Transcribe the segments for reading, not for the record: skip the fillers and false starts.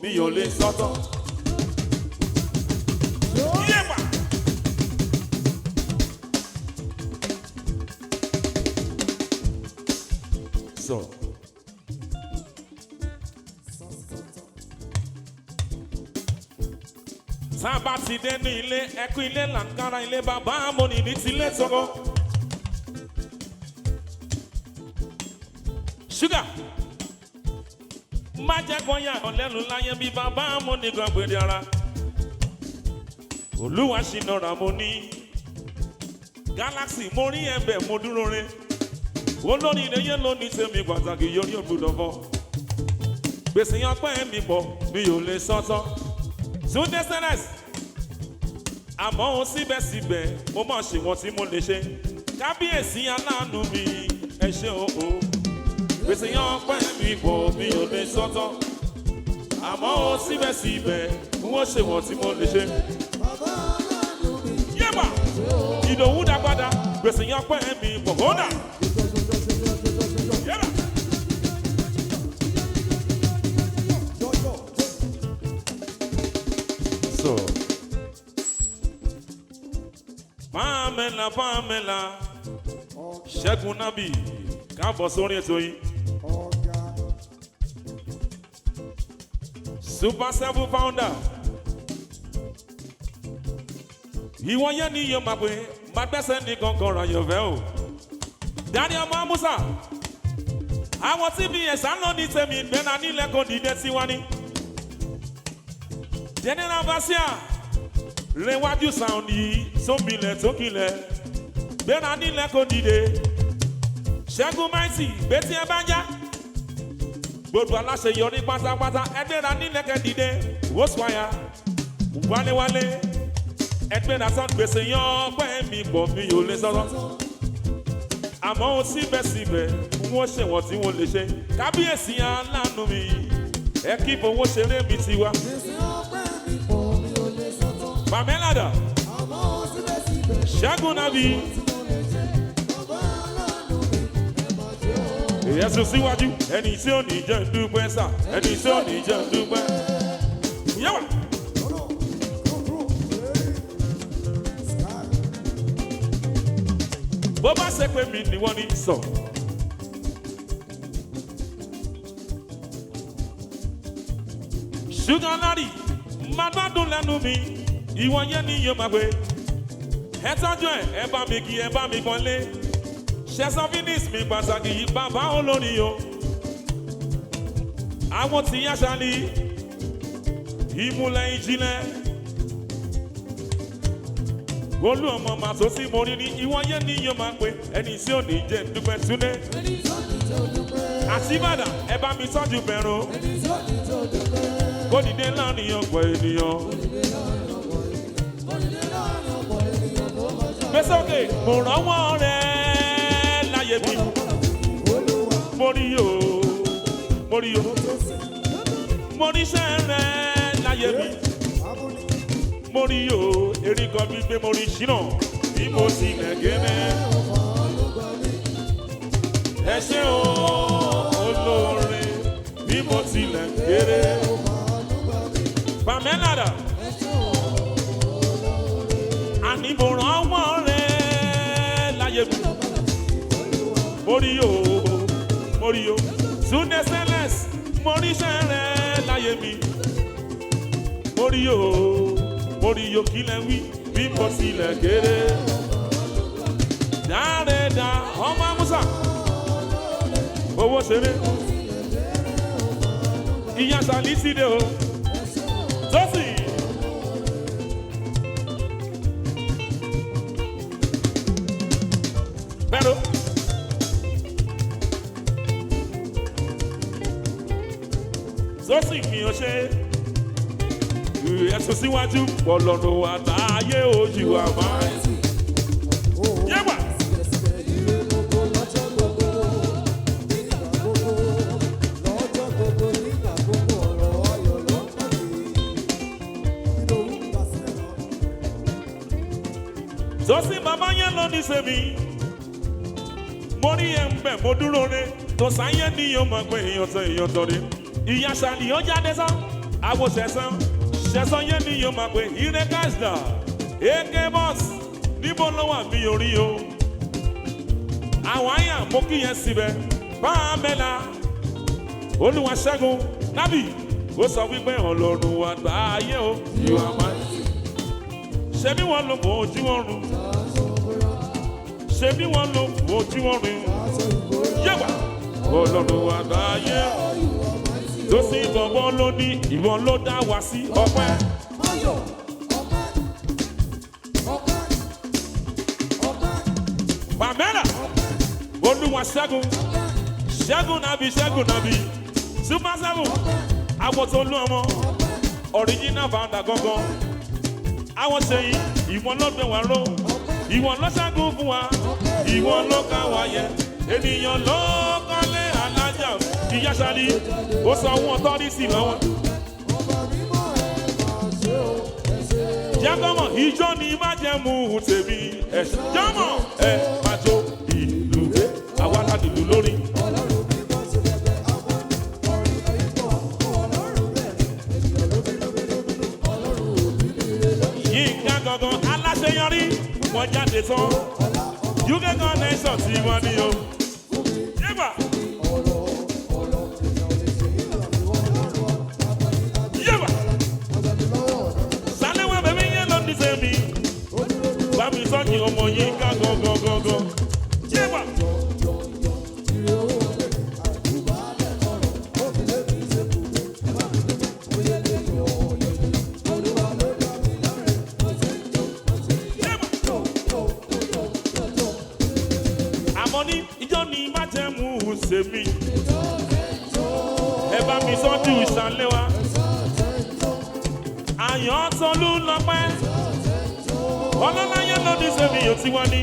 mi ò lè sọ́tọ̀. Yéèpà. Sọ. Sábà ti dé ní ilé, ẹkú ilé làǹkárá ilé bàbá àmọ́ni ní tilé sọ́kọ́. Ṣúgà. Má jẹ́ kó yà ọ́ lẹ́nu láyé bí bàbá àmọ́ni gan gbèdé ara. Olúwa Shina ra mo ní. Galaxy mo rí ẹ̀bẹ̀ mo dúró re. Olórí ìdẹ́yẹ ló ní tèmi pàtàkì yorí ògbúdọ̀ fọ́. Gbèsè yan pẹ́ mi pọ̀ mi ò lè sọ́tọ̀. Túndé Sẹ́nẹ̀s. Àmọ́ òun síbẹ̀síbẹ̀ mo mọ̀ ṣe wọ́n tí mo lè ṣe. Kábíyèsí aláàánú mi ẹ ṣé o. Gbèsè yan pẹ́ mi pọ̀ mi ò lè sọ́tọ̀. Àmọ́ òun síbẹ̀síbẹ̀ wọ́n ṣe wọ́n tí mo lè ṣe. Yéèpà Ìdòwú dàgbàdà gbèsè yan pẹ́ mi pọ̀ kódà. Yéèpà. So. Pamela Ṣẹ́gun Nábì káàbọ̀ sórí ètò yìí. Super 7 founder. Ìwọ yẹn ni yóò máa pè máa gbẹ́sẹ̀ ní kankan ra yọ̀fẹ́ o. Daniel Mamusa. Àwọn TBS àná ní tèmi ìgbẹ́nà nílẹ̀ kò dìde tiwa ní. General Vasia. Léwájú sound yìí sómìlẹ̀ tó kilẹ̀. Gbéra nílẹ̀ kò dìde. Ṣẹ́gun Mighty bẹ́tí ẹ bá já. Gbogbo aláṣẹ yọrí pátápátá ẹgbẹ́ra nílẹ̀ kẹ́ dìde. Wọ́sùwáyà wálé. Ẹgbẹ́ra sọ gbèsè yan pẹ́ mi pọ̀ mi ò lè sọ̀rọ̀. Àmọ́ ó síbẹ̀síbẹ̀ wọ́n ṣe wọ́n tí wọ́n lè ṣe. Kábíyèsí aláàánú mi ẹ kí fowó ṣeré mi ti wá. Pamela Ṣẹ́gun Nábì. Èyẹ́sùn síwájú ẹni tí ò ní jẹ́ dúpẹ́ sà ẹni tí ò ní jẹ́ dúpẹ́. Yẹ́wà. Bó bá ṣe pé mi ni wọ́n ní sọ. Ṣúgà Lárí máa gbádùn lẹ́nu mi. Ìwọ yẹn ni yóò máa gbé. Ẹ tọ́jú ẹ bá mi kí ẹ bá mi pọ́nlé. Ṣẹ̀san Finis mi pàtàkì yìí bàbá olórí o. Àwọn tí yá ṣáálí. Ìmúlẹ̀ ìjìnlẹ̀. Olú ọmọ màá tó sí mo rí ní ìwọ yẹn ni yóò máa gbé. Ẹni tí ò ní jẹ́ dúpẹ́ Túndé. Àti Ìbàdàn ẹ bá mi tọ́jú bẹ̀rù. Kó dìde láàrin ọ̀pọ̀ ènìyàn. Gbèsè òkè mo rànwọ́ rẹ̀ láyé mi. Mo rí o. Mo ríṣẹ́ rẹ̀ láyé mi. Mo rí o. Erí kan bí gbé mo rí Shina. Bí mo tilẹ̀ gẹ́gẹ́. Ẹ ṣé o olóore. Bí mo tilẹ̀ gẹ́gẹ́. Pamela. Àní mo rànwọ́ rẹ̀ láyé mi. Mo rí o. Túndé Sẹ́nẹ̀s mo ríṣẹ́ rẹ̀ láyé mi. Mo rí o kí lẹ wí bí mo tilẹ̀ kéré. Dáadéda ọmọ Musa owó ṣeré. Ìyá Sàlí ti dé o. Tọ́sí. Pero Tọ́sí mi ò ṣe. Ẹ̀sùn síwájú ọlọ́run àtàyè ojú àmà. Yẹ́wà. Tọ́sí bàbá yẹn lọ ní sẹ́mi. Mo rí ẹ̀ ń bẹ̀ mo dúró re. Tọ́sáyé ni yóò máa pé èèyàn tán ni. Ìyá Ṣàlì ó jáde sá. Àwọn ṣẹ̀san yẹn ni yóò máa pè ire káṣdà. Eke boss níbo ló wà mí orí o. Àwọn àyà mo kí yẹn síbẹ̀. Pamela Olúwaṣẹ́gun Nábì ó sọ wípé Ọlọ́run wa gbà ayé o. You are mighty. Ṣé bí wọ́n lò fún ojú ọ̀run? Ṣé bí wọ́n lò fún ojú ọ̀run? Yẹ́wà Ọlọ́run wa gbà ayé o. Tó sì gbọ̀ngbọ́n ló ní ìwọ̀n ló dá wa sí ọpẹ́. Pamela Olúwaṣẹ́gun Ṣẹ́gun Nábì Super 7 àwọn tó lú ọmọ original founder gangan. Àwọn ṣe yìí ìwọ̀n ló gbé wa ró, ìwọ̀n ló ṣẹ́gun fún wa, ìwọ̀n ló ká wa yẹ. Ènìyàn ló kọ́lé alájà ìyá ṣáàlì ó sọ wọn tọ́rí sí lọ́wọ́. Jẹ́kọ̀mọ̀ ìjọ ni má jẹ́ mú tèmi ẹ̀ṣẹ̀ jọ́mọ̀ ẹ̀ máa jó ìlú àwa ládìlú lórí. Yínká gangan aláṣeyọrí wọ́n jáde tán UK connection tí wọ́n ní o. Yébà. Yébà. Sálẹ̀wọ̀n bẹ̀mí yẹn ló ní sẹ́mi. Bámi sọ́ọ̀kì ọmọ Yínká gangan. Yébà. Sèmi ẹ bá mi sọ́jú ìsàlẹ̀ wa àyàn tọ́lú lọ́pẹ́ ọlọ́láyé lóní sèmi yóò ti wá ní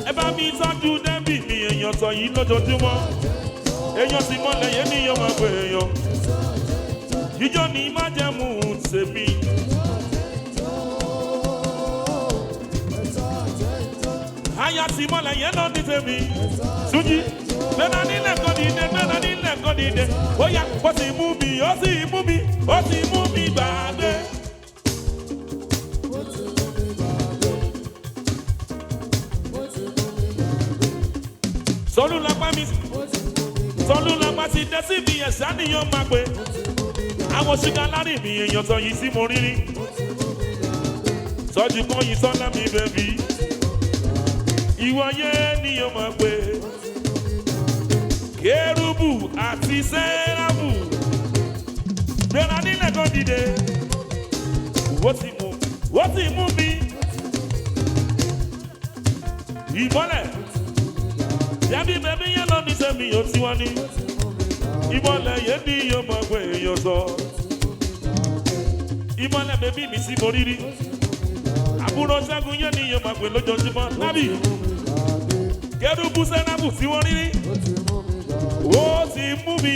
ẹ bá mi tọ́jú débì mi èèyàn tọ̀ yìí lójoojúmọ́ èèyàn sì mọ́lẹ̀ yé ní yóò máa pè èèyàn jíjọ́ ní májẹ̀mú sèmi. Àyà sì mọ́lẹ̀ yé lóní sèmi Túnjí. Bẹ́ẹ̀ni nílẹ̀ kọ́ dìde, bẹ́ẹ̀ni nílẹ̀ kọ́ dìde. Ó yá, ó sì mú mi gbàgbé. Sọlúlápá ti dé síbi ẹ̀sán nìyẹn máa pé. Àwọn ṣúgà lárí mi èèyàn tán yìí sí mo rírí. Sọ́jú kan yìí sọ́lá mi bẹ̀bí. Ìwọ yé nìyẹn máa pé. Kérúbù àti Séráfù gbéra nílẹ̀ kan dìde. Ó ti mú mi. Ìmọ́lẹ̀ yẹ́bí bẹ́bí yẹn lọ ní sẹ́mi yóò tí wọ́n ní. Ìmọ́lẹ̀ yẹn ní yóò mọ̀ pé èèyàn sọ. Ìmọ́lẹ̀ bẹ́bí mi sí mo rírí. Àbúrò Ṣẹ́gun yẹn ní yóò mọ̀ pé lójoojúmọ́. Nábì Kérúbù Séráfù tí wọ́n rírí. Ó ti mú mi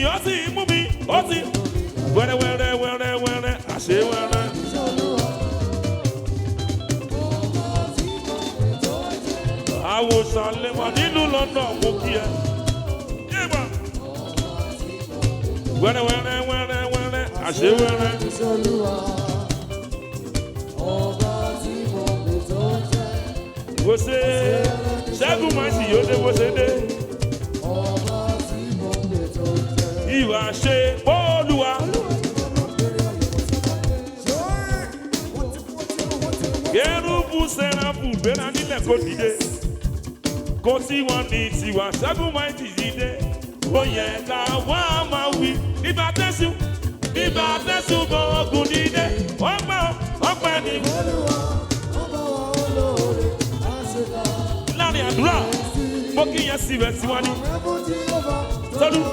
wẹ́rẹ́ àṣẹ wẹ́rẹ́. Àwòsàn lẹ́wọ̀n nínú London mú kí ẹ. Wẹ́rẹ́ àṣẹ wẹ́rẹ́. Wo ṣe Ṣẹ́gun máa sì yóò dé wo ṣe dé. Ìwà ṣe Olúwa. Kérúbù Séráfù gbéra nílẹ̀ kó dìde. Kó tí wọ́n ní tiwa Ṣẹ́gun máa ti dìde. Ó yẹ ká wá máa wí. Bíbá tẹ́sùn gbọ̀ngùn dìde. Ọpẹ́ ni. Láàrin àdúrà, mo kí yẹn sí rẹ̀ síwájú. Sọ́dún.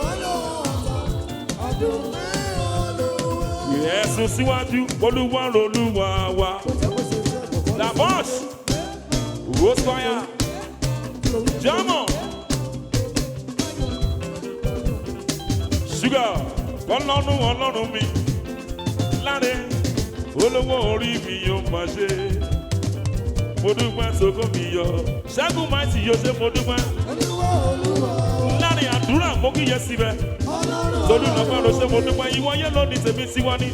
Ẹ̀sùn síwájú Olúwa wa. La Bosch, Rosfire, Jamo, Sugar, Ọlọ́run mi, Láre, olówó orí mi yóò máa ṣe. Mo dúpẹ́ sókó mi yọ. Ṣẹ́gun máa ti yọ ṣe mo dúpẹ́. Láàrin àdúrà mo kí yẹ síbẹ̀. Tolú lọ́gbọ́n ló ṣe mo dúpẹ́ ìwọ yẹn ló ní tèmi sí wọn ní.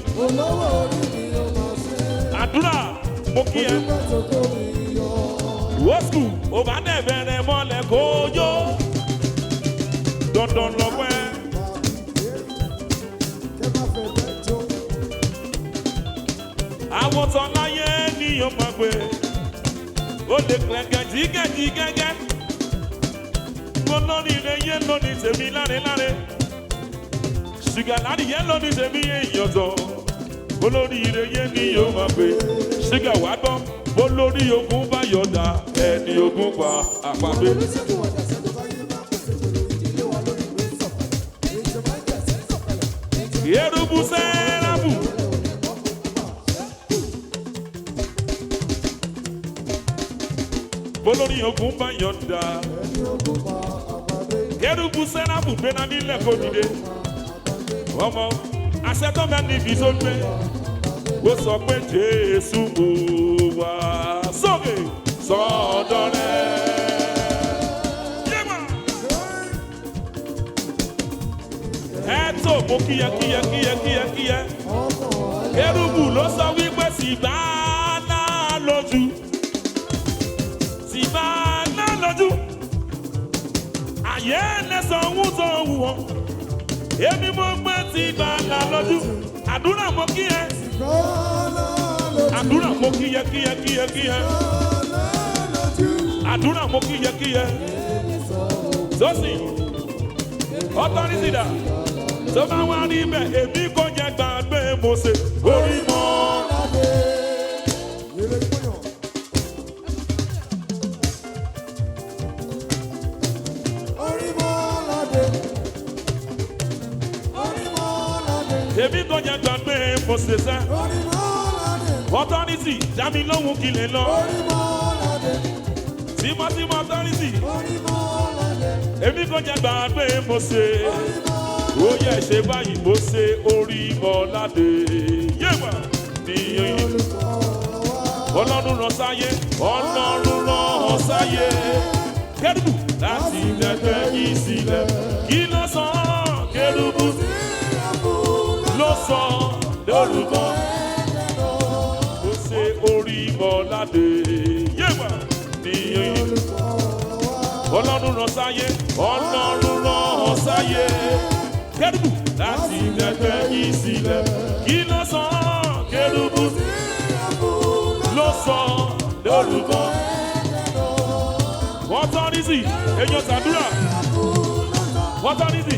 Àdúrà mo kí ẹ. Wọ́sùkù ò bá dẹ̀ bẹ̀rẹ̀ mọ́lẹ̀ kó yó. Dandan lọ́pẹ́. Àwọn tán láyé ni yóò máa gbé. Ó lè kẹ̀kẹ́ jí gẹ́gẹ́. Mo lórí ire yẹn lónìí tèmi láre. Ṣùgbọ́n láti yẹn lónìí tèmi èèyàn tán. Mo lórí ire yẹn ni yóò máa gbé. Ṣùgbọ́n wá gbọ́. Mo lórí ogun bá yọ̀dá ẹni ogun pa àpapẹ. Yerubu sẹ́rábù. Mo lórí ogun bá yọ̀dá. Yerubu sẹ́rábù gbéná nílẹ̀ kò dìde. Ọmọ aṣẹ́tọ́mẹ́ níbi tó gbé. Ó sọ pé Jésù mú wá sókè sọ́dọ̀ rẹ̀. Ẹ tó mo kíyẹ. Kérúbù ló sọ wípé sì bá náà lójú. Àyè lẹ́sàn ń tó wù wọ́n. Èmi mo gbé ti bá náà lójú. Àdúrà mo kíyẹ. Àdúrà mo kíyẹ. Àdúrà mo kíyẹ. Sọ́sì, ọ̀tọ́rìsì dà, tó bá wá rí bẹ́ẹ̀, èmi kò jẹ́ gbàgbé Mósè, orí mọ́. Èmi kò jẹ́ gbàgbé Mósè sẹ́. Authority, Jami lóhun kìlẹ̀ lọ. Tímọ́tímọ́ authority. Èmi kò jẹ́ gbàgbé Mósè. Ó yẹ ṣe báyìí Mósè orí mọ́ládé. Yéwà ní Ọlọ́run rán sáyé. Kérúbù láti dẹ́gbẹ́ yìí sílẹ̀. Kí ló sọ? Kérúbù ló sọ lórúkọ. Orí mọ́ládé yéwà ní Ọlọ́run rán sáyé. Kérúbù láti dẹ́gbẹ́ yìí sílẹ̀. Kí ló sọ? Kérúbù ló sọ lórúkọ. Wọ́n tán ní sí èèyàn ṣàdúrà. Wọ́n tán ní sí.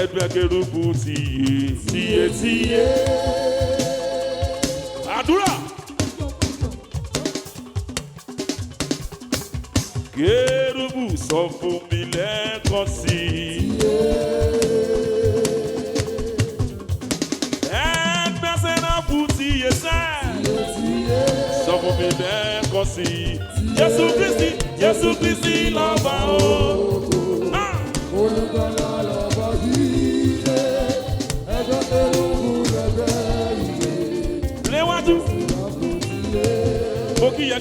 Ẹgbẹ́ Kérúbù tíye. Àdúrà. Kérúbù sọ fún mi lẹ́ẹ̀kan sí. Ẹgbẹ́ Séráfù tíye sẹ́. Sọ fún mi lẹ́ẹ̀kan sí. Jésù Kristi lọ́ba o. Olùgbàlà lọ́ba yìí ẹjọ́ Kérúbù lẹ́gbẹ́ ìwé. Léwájú. Mo kíyẹ.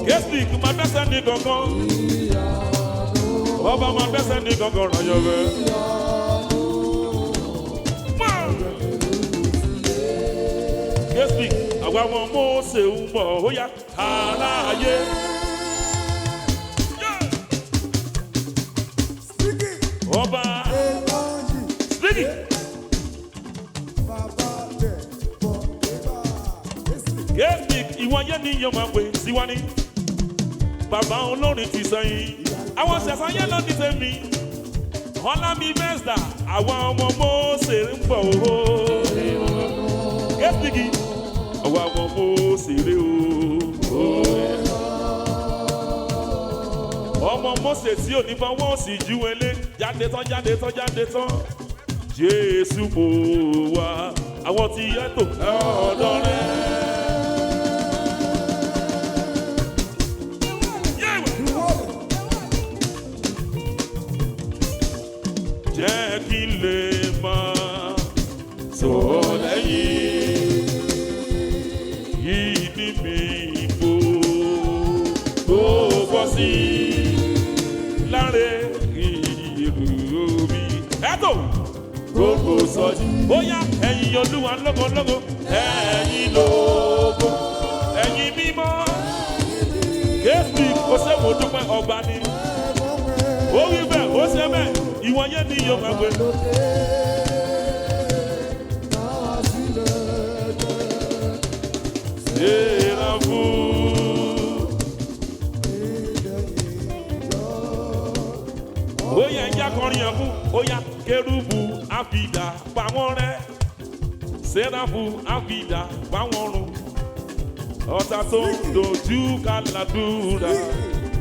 Késìk máa bẹ́sẹ̀ ní gangan. Ọba máa bẹ́sẹ̀ ní gangan rànyọ̀ rẹ̀. Késìk àwa ọmọ Mósè ń bọ̀ ó yá aláàyè. Ọba Speedy. Késìk ìwọ yẹn ni yóò máa pè síwá ní. Bàbá olórin ti sẹ́yìn. Àwọn ṣẹ̀ṣẹ̀ yẹn lọ ní tèmi. Ọlámi Bẹ́sà àwọn ọmọ Mósè ń bọ̀ ó. Késìk àwọn ọmọ Mósè rè ó. Ọmọ Mósè tí ò ní fọwọ́ sí ju ẹlé jáde tán. Jésù mo wá àwọn tí yẹ tó ọ̀dọ̀ rẹ̀. tó lẹ́yìn yìí ní mi ìbò tó bọ́ sí láre ìlú mi. Ẹ̀tọ́ gbogbo sọ́jí ó yá ẹ̀yin Olúwa lógo ẹ̀yin lógo ẹ̀yin mímọ́ kéèsì kò sẹ́wọ̀n dúpẹ́ ọba ni ó wí bẹ́ẹ̀ ó ṣe bẹ́ẹ̀ ìwọ yẹn ní yóò máa gbé. Ó yẹ ẹja kọrin yẹn fún ó yá kérúbù àfìdá pa wọ́n rẹ́ séráfù àfìdá pa wọ́n run ọ̀tá tó ń dojú kàlàdúrà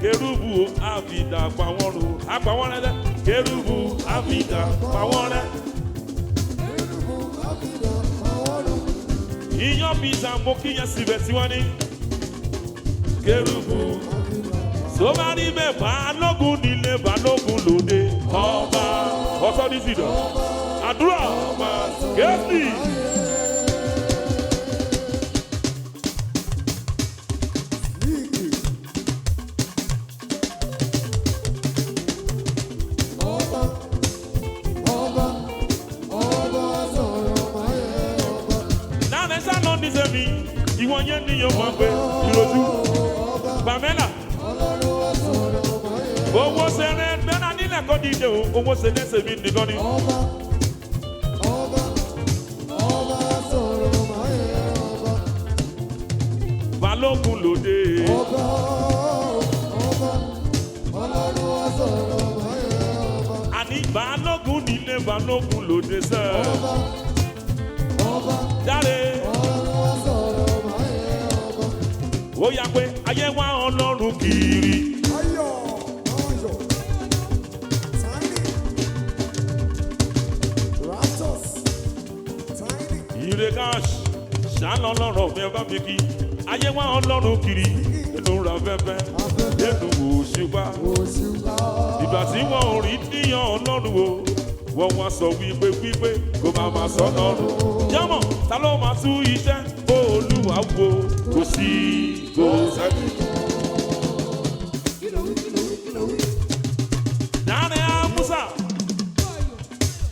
kérúbù àfìdá pa wọ́n run àpà wọ́n rẹ́ dẹ́ kérúbù àfìdá pa wọ́n rẹ́. Iyán mi ṣàmó kíyàn síbẹ̀ tí wọ́n ní kérúbù tó bá rí bẹ́ẹ̀ balógun nílé balógun lóde ọba ọ̀sọ́ ní sídọ̀ àdúrà máa kéèsì. Náà ṣá lọ ní sẹ́mi ìwọ̀n yẹn ní yóò máa gbé ìrọ̀jú Pamela. Owó sẹ́rẹ̀ bẹ́ẹ̀ nílẹ̀ kọ́ dídé o, owó sẹ́rẹ̀ sẹ́mi nìkan ni. Balógun lóde. Àní balógun nílé balógun lóde sẹ́. Jáde. Ó yá pé ayé wá Ọlọ́run kiri. Iregash, ṣàlọ́ lọ́rọ̀ mi bá mi kí. Ayé wá Ọlọ́run kiri, inú ra fẹ́fẹ́, nínú òṣùpá. Ìgbà tí wọ́n ò rí níyàn Ọlọ́run o, wọ́n wá sọ wípé kó máa sọ lọ́run. Jámọ̀, ta ló máa tú iṣẹ́ Olúwa wo? Kò sí kò sẹ́ni. Dáre Amusa,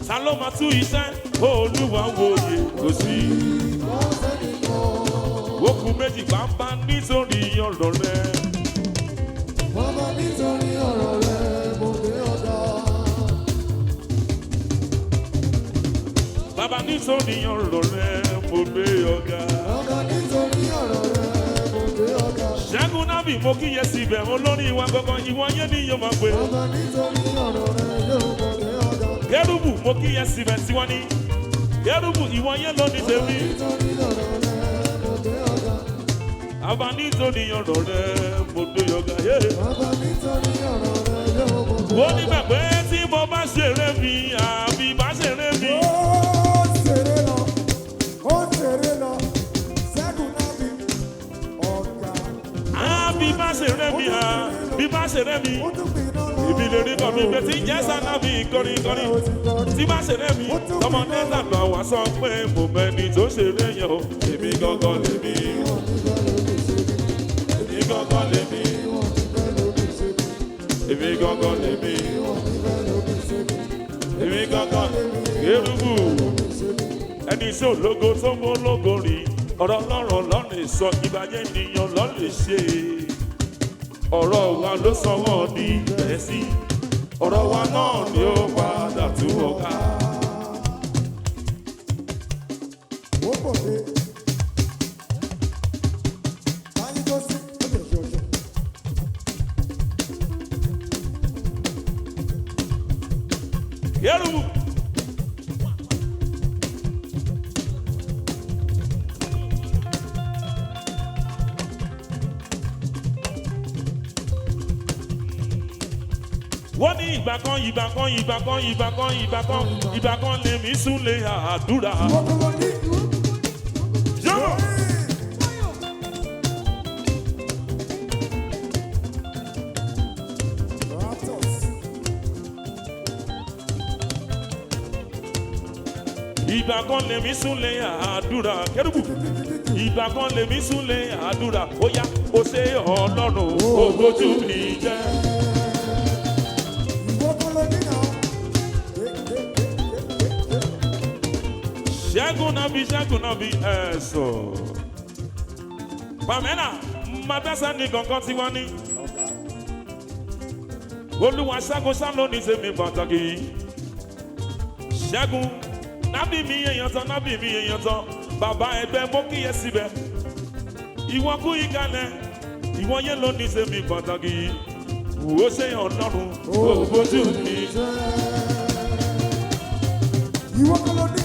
ta ló máa tú iṣẹ́ Olúwa wòye kò sí. Okùn méjì pàmpá nítorí ọ̀rọ̀ rẹ̀. Bàbá nítorí ọ̀rọ̀ rẹ̀ mo gbé ọ̀gá. Bàbá nítorí ọ̀rọ̀ rẹ̀ mo gbé ọ̀gá. Bàbá nítorí ọ̀rọ̀ rẹ̀ mo gbé ọ̀gá. Ṣẹ́gun nábì mo kíyè síbẹ̀ olórí ìwà gbọ̀ngàn ìwọ yẹn ni yóò máa gbé. Bàbá nítorí ọ̀rọ̀ rẹ̀ yóò mo gbé ọ̀gá. Kérúbù mo kíyè síbẹ̀ tí wọ́n ní. Kérúbù ìwọ yẹn ló ní tèmi. Nítorí ọ̀rọ̀ rẹ̀ mo gbé ọ̀gá. Bàbá nítorí ọ̀rọ̀ rẹ̀ mo gbé ọ̀gá. Bàbá nítorí ọ̀rọ̀ rẹ̀ yóò mo gbé ọ̀gá. Wọ́n ní bẹ̀ pé tí mo bá ṣeré mi àbí bá ṣeré mi. Ó ṣeré lọ, Ṣẹ́gun nábì ọ̀gá. Àbí bá ṣeré mi àbí bá ṣeré mi. Ó tún gbiná lọ. Ibi lè rí kọ́mi pé tí jẹ́ sánábì kọrin. Tí bá ṣeré mi, ọmọdé tàgbà wá sọ pé mo mẹ́ni tó ṣeré yẹn o. Èmi gangan lèmi. Èmi gangan lèmi. Èmi gangan lèmi. Èmi gangan Kérúbù. Ẹni tí ò lógo tó mú lógo rí. Ọ̀rọ̀ Ọlọ́run ló lè sọ, ìbàjẹ́ ènìyàn ló lè ṣe. Ọ̀rọ̀ wa ló sọ wọ́n ní Gẹ̀ẹ́sì. Ọ̀rọ̀ wa náà ni ó padà tú ọ̀gá. Ó pọ̀ dé. Báyìí tó sí, ó lè ṣe òṣè. Kérúbù. Wọ́n ní ìgbà kan lèmi súnlé àdúrà. Jọ́mọ̀. ìgbà kan lèmi súnlé àdúrà kérúbù ìgbà kan lèmi súnlé àdúrà ó yá ó ṣe ọlọ́run ògbójú mi jẹ́. ṣẹ́gun náà bí ẹ̀sọ́ pàmẹ́nà màdásá ní kankan tí wọ́n ní olúwa ṣẹ́gun sálọ ní sẹ́mi pàtàkì ṣẹ́gun nábì mi èèyàn tán bàbá ẹgbẹ́ mọ́ kíyè síbẹ̀ ìwọ kú ìkàlẹ̀ ìwọ yẹn ló ní sẹ́mi pàtàkì ó ṣe ọlọ́run ó bójú mi jẹ́. ìwọ kọ́ ló ní.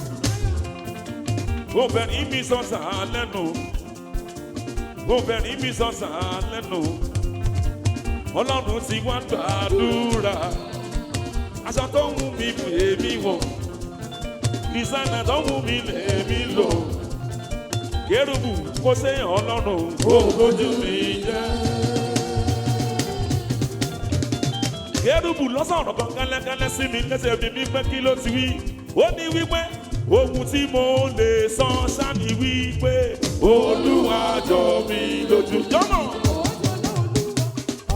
obìnrin mi sọ̀sán lẹ́nu obìnrin mi sọ̀sán lẹ́nu ọlọ́run ti wá gbàdúrà aṣọ tó wù mí èmi wọ̀ ìsànà tó wù mí lèmi lò kérúbù kó ṣe ọlọ́run kó bójú mi jẹ́. kérúbù lọ́sọ̀rọ̀ kan kẹ́lẹ́kẹ́lẹ́ sí mi kẹ́sẹ̀ mi pé kí ló ti wí ó ní wípé ohun tí mo lè sọ ṣáni wípé olúwa jọ mi lójú jọ́nà.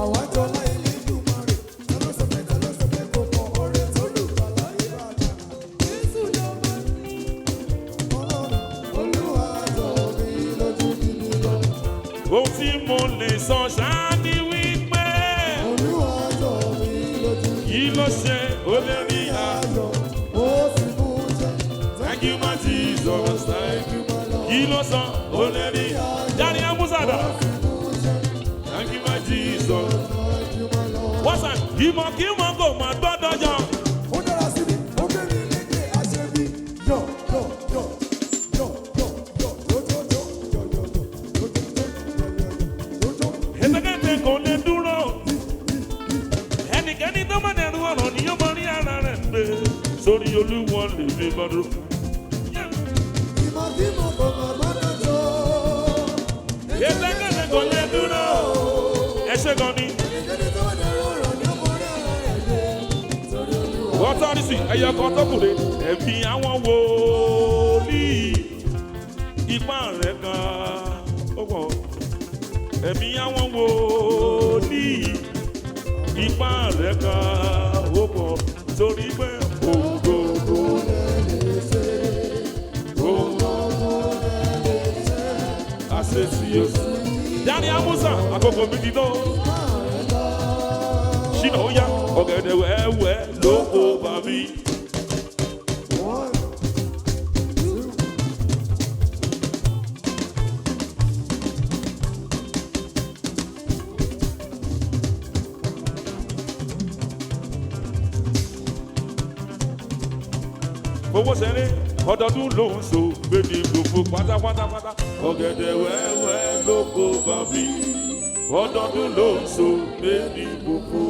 àwọn àjọ láyé ní ìdúmọ̀rẹ́ tọ́lọ́sọ̀fẹ́ kò kọ orin tó lù bàlá ìbàdàn. jésù lọ́mọ olúwa jọ mi lójú nínú lọ. ohun tí mo lè sọ ṣáni wípé olúwa jọ mi lójú kí ló ṣe ó lè rí ayọ̀ ó sì mú jẹ́. thank you my Jesus thank you kí ló sọ ó lè rí jáde amúsàdà thank you my Jesus. wọ́n sàn ìmọ̀ kí wọ́n kò máa gbọ́dọ̀ yọ. ó dára sí mi ó gbé mi lédè àṣẹbí yọ yọ yọ yọ yọ yọ lójoojó yọ yọ yọ lójoojó. ẹ̀ẹ́dẹ́gbẹ̀tẹ̀ kò lè dúró ẹnikẹ́ni tó máa dẹ̀rù ọ̀rọ̀ ni yóò máa rí ara rẹ̀ gbé sórí olúwọ̀n lè fi bọ́dún. ìmọ̀ tí mo kò mọ̀ gbọ́dọ̀ tó. ẹ̀ẹ́dẹ́gbẹ̀tẹ̀ kò lè dúró ẹ̀ṣẹ̀ gan ni. ẹnikẹ́ni tó wà dẹ̀rù ọ̀rọ̀ ni ó mọ̀ rí ara rẹ̀ gbé sórí olúwa. ọtọ́rìsì ẹ̀yẹ kan tó kùnrin ẹ̀mí àwọn wòlíì ipá rẹ̀ gan ó pọ̀ ẹ̀mí àwọn wòlíì ipá rẹ̀ gan ó pọ̀ torí pé ògógó àṣetì oṣù Dani Amusa àkókò mi ti tó Shina ó yá ọ̀gẹ̀dẹ̀ wẹ́wẹ́ ló kó bá mi. Fowó ṣeré ọdọọdún ló ń so gbèdé gbogbo pátápátápátá ọ̀gẹ̀dẹ̀ wẹ́wẹ́ ló kó bá mi ọdọọdún ló ń so gbèdé gbogbo.